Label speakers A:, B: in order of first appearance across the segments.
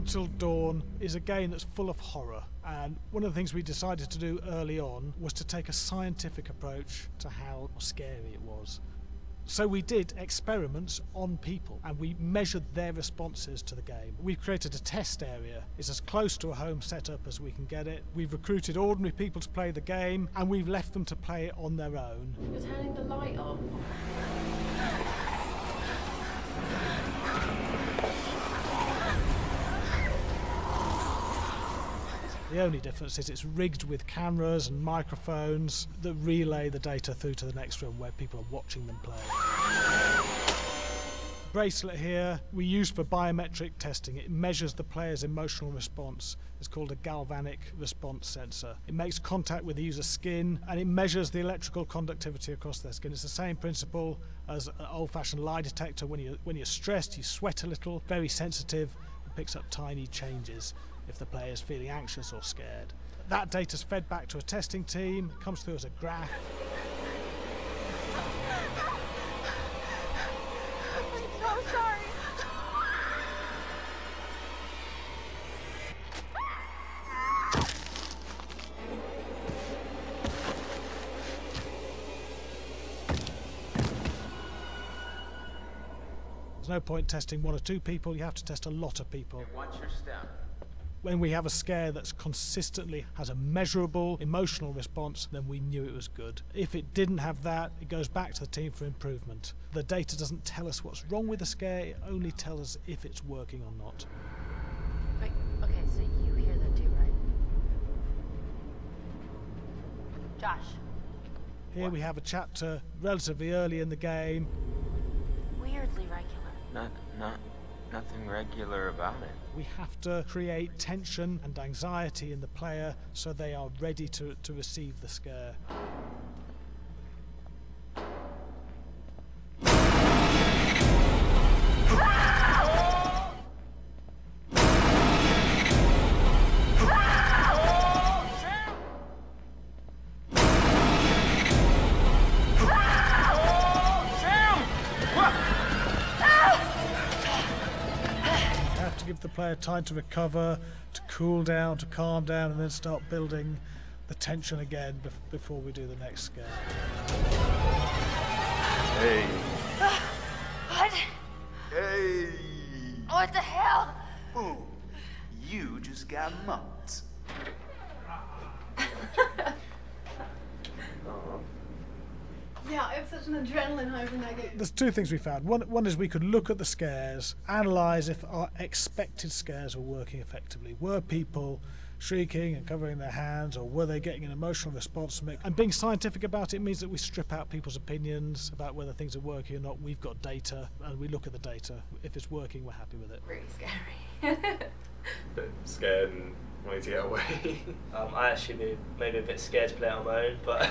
A: Until Dawn is a game that's full of horror, and one of the things we decided to do early on was to take a scientific approach to how scary it was. So we did experiments on people and we measured their responses to the game. We've created a test area. It's as close to a home setup as we can get it. We've recruited ordinary people to play the game and we've left them to play it on their own.
B: You're turning the light off.
A: The only difference is it's rigged with cameras and microphones that relay the data through to the next room where people are watching them play. Bracelet here we use for biometric testing. It measures the player's emotional response. It's called a galvanic response sensor. It makes contact with the user's skin and it measures the electrical conductivity across their skin. It's the same principle as an old-fashioned lie detector. When you're stressed, you sweat a little, very sensitive. It picks up tiny changes if the player is feeling anxious or scared. That data is fed back to a testing team, it comes through as a graph.
B: I'm so sorry.
A: There's no point testing one or two people, you have to test a lot of people.
C: Watch your step.
A: When we have a scare that's consistently has a measurable emotional response, then we knew it was good. If it didn't have that, it goes back to the team for improvement. The data doesn't tell us what's wrong with the scare, it only tells us if it's working or not.
B: Wait, okay, so you hear that too, right? Josh.
A: Here we have a chapter relatively early in the game.
B: Weirdly regular.
C: Nothing regular about it.
A: We have to create tension and anxiety in the player so they are ready to receive the scare. Give the player time to recover, to cool down, to calm down, and then start building the tension again before we do the next scare.
C: Hey.
B: What?
C: Hey.
B: What the hell?
C: Ooh, you just got mugged.
D: Yeah, I have such an adrenaline high from that game.
A: There's two things we found. One is we could look at the scares, analyse if our expected scares were working effectively. Were people shrieking and covering their hands, or were they getting an emotional response from it? And being scientific about it means that we strip out people's opinions about whether things are working or not. We've got data, and we look at the data. If it's working, we're happy with it.
B: Really scary.
E: Bit scared and wanting to get away.
F: I actually maybe a bit scared to play it on my own, but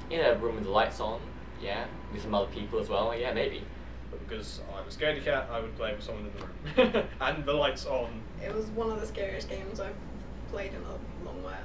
G: in a room with the lights on, yeah, with some other people as well, yeah, maybe.
E: But because I'm a scaredy cat, I would play with someone in the room. And the lights on.
D: It was one of the scariest games I've played in a long while.